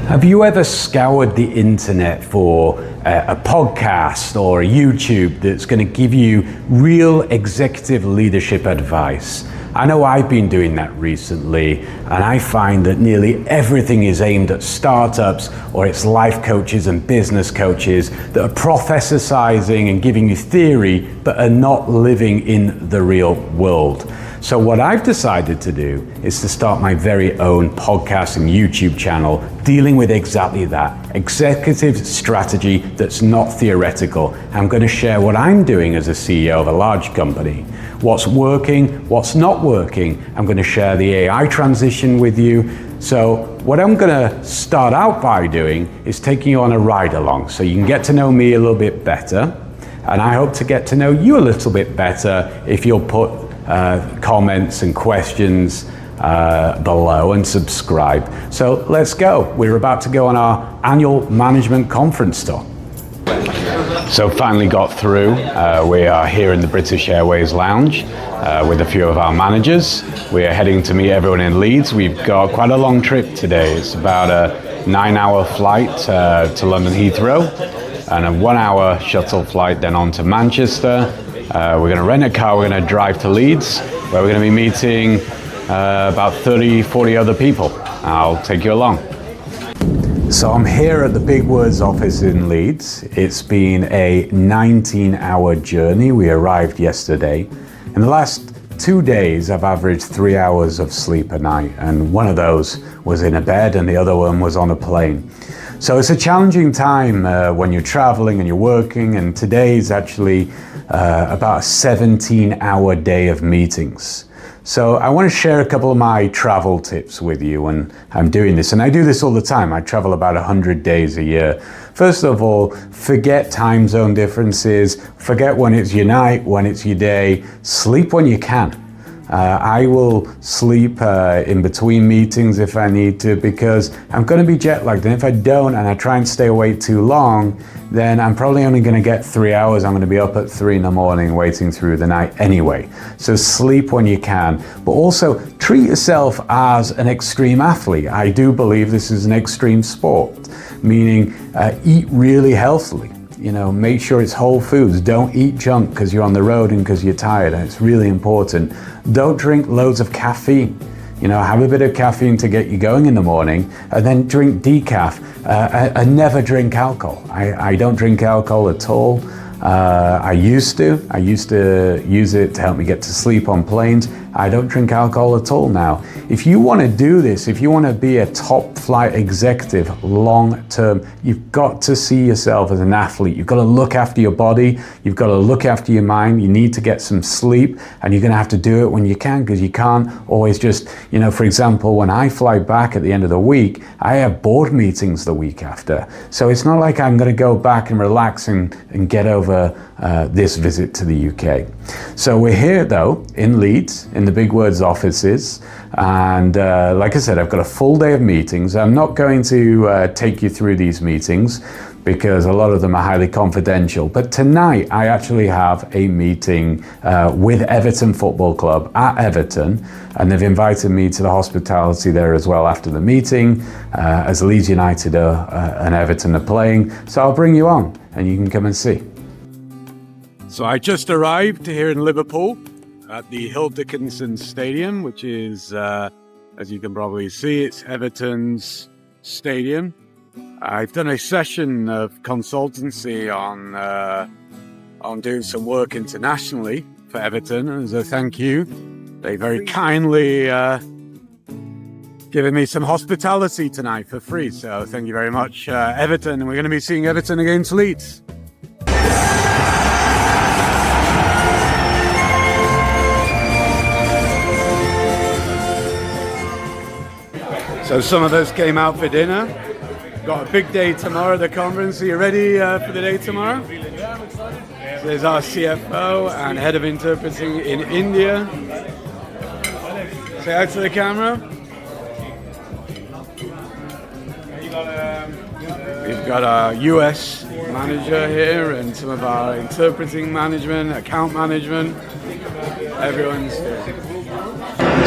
Have you ever scoured the internet for a podcast or a YouTube that's going to give you real executive leadership advice? I know I've been doing that recently, and I find that nearly everything is aimed at startups or it's life coaches and business coaches that are prophesizing and giving you theory but are not living in the real world. So what I've decided to do is to start my very own podcast and YouTube channel dealing with exactly that, executive strategy that's not theoretical. I'm going to share what I'm doing as a CEO of a large company, what's working, what's not working. I'm going to share the AI transition with you. So what I'm going to start out by doing is taking you on a ride along so you can get to know me a little bit better. And I hope to get to know you a little bit better if you'll put comments and questions below and subscribe. So let's go. We're about to go on our annual management conference tour. So finally got through. We are here in the British Airways lounge with a few of our managers. We are heading to meet everyone in Leeds. We've got quite a long trip today. It's about a 9-hour flight to London Heathrow and a 1-hour shuttle flight then on to Manchester. We're going to rent a car, we're going to drive to Leeds, where we're going to be meeting about 30-40 other people. I'll take you along. So I'm here at the Big Words office in Leeds. It's been a 19-hour journey. We arrived yesterday. In the last 2 days, I've averaged 3 hours of sleep a night, and one of those was in a bed and the other one was on a plane. So it's a challenging time when you're traveling and you're working, and today's actually about a 17-hour day of meetings. So I want to share a couple of my travel tips with you when I'm doing this. And I do this all the time. I travel about 100 days a year. First of all, forget time zone differences. Forget when it's your night, when it's your day. Sleep when you can. I will sleep in between meetings if I need to, because I'm going to be jet lagged, and if I don't and I try and stay awake too long, then I'm probably only going to get 3 hours. I'm going to be up at 3 in the morning waiting through the night anyway. So sleep when you can, but also treat yourself as an extreme athlete. I do believe this is an extreme sport, meaning eat really healthily. You know, make sure it's whole foods. Don't eat junk because you're on the road and because you're tired. And it's really important. Don't drink loads of caffeine. You know, have a bit of caffeine to get you going in the morning, and then drink decaf. And never drink alcohol. I don't drink alcohol at all. I used to use it to help me get to sleep on planes. I don't drink alcohol at all now. If you want to do this, if you want to be a top flight executive long term, you've got to see yourself as an athlete. You've got to look after your body. You've got to look after your mind. You need to get some sleep, and you're going to have to do it when you can, because you can't always just, you know, for example, when I fly back at the end of the week, I have board meetings the week after. So it's not like I'm going to go back and relax and get over this visit to the UK. So we're here though in Leeds in the Big Words offices, and like I said, I've got a full day of meetings. I'm not going to take you through these meetings because a lot of them are highly confidential, but tonight I actually have a meeting with Everton Football Club at Everton, and they've invited me to the hospitality there as well after the meeting, as Leeds United and Everton are playing. So I'll bring you on and you can come and see. So I just arrived here in Liverpool at the Hill Dickinson Stadium, which is, as you can probably see, it's Everton's stadium. I've done a session of consultancy on doing some work internationally for Everton, and as a thank you, they very kindly given me some hospitality tonight for free. So thank you very much, Everton, and we're going to be seeing Everton against Leeds. So some of us came out for dinner. Got a big day tomorrow at the conference. Are you ready for the day tomorrow? Yeah, I'm excited. So there's our CFO and head of interpreting in India. Say hi to the camera. We've got our US manager here and some of our interpreting management, account management. Everyone's here.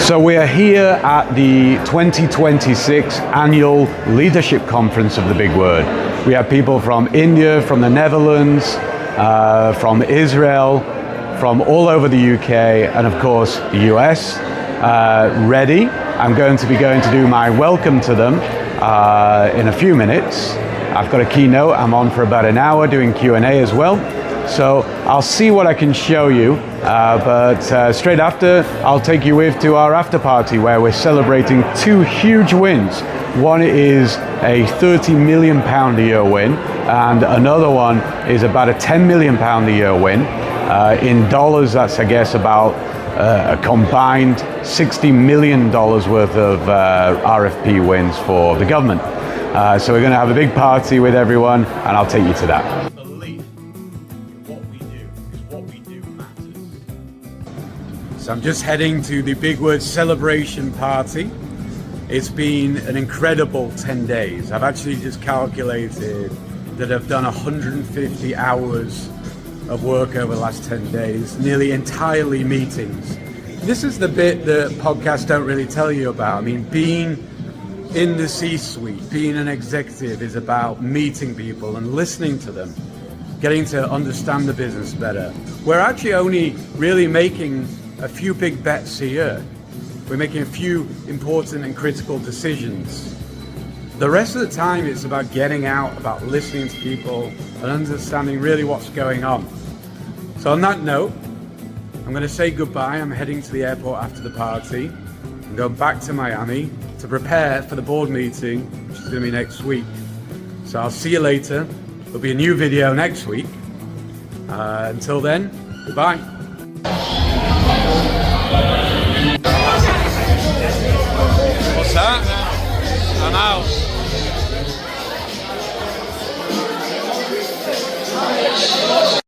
So we are here at the 2026 Annual Leadership Conference of the Big Word. We have people from India, from the Netherlands, from Israel, from all over the UK, and of course the US, ready. I'm going to be going to do my welcome to them in a few minutes. I've got a keynote. I'm on for about an hour doing Q&A as well. So I'll see what I can show you, but straight after, I'll take you with to our after party where we're celebrating two huge wins. One is a £30 million a year win, and another one is about a £10 million a year win. In dollars, that's I guess about a combined $60 million worth of RFP wins for the government. So we're going to have a big party with everyone, and I'll take you to that. So I'm just heading to the Big Word celebration party. It's been an incredible 10 days. I've actually just calculated that I've done 150 hours of work over the last 10 days, nearly entirely meetings. This is the bit that podcasts don't really tell you about. I mean, being in the C-suite, being an executive is about meeting people and listening to them, getting to understand the business better. We're actually only really making a few big bets a year. We're making a few important and critical decisions. The rest of the time it's about getting out, about listening to people and understanding really what's going on. So on that note, I'm going to say goodbye. I'm heading to the airport after the party and go back to Miami to prepare for the board meeting, which is going to be next week. So I'll see you later. There'll be a new video next week. Until then, goodbye. What's that? I'm out.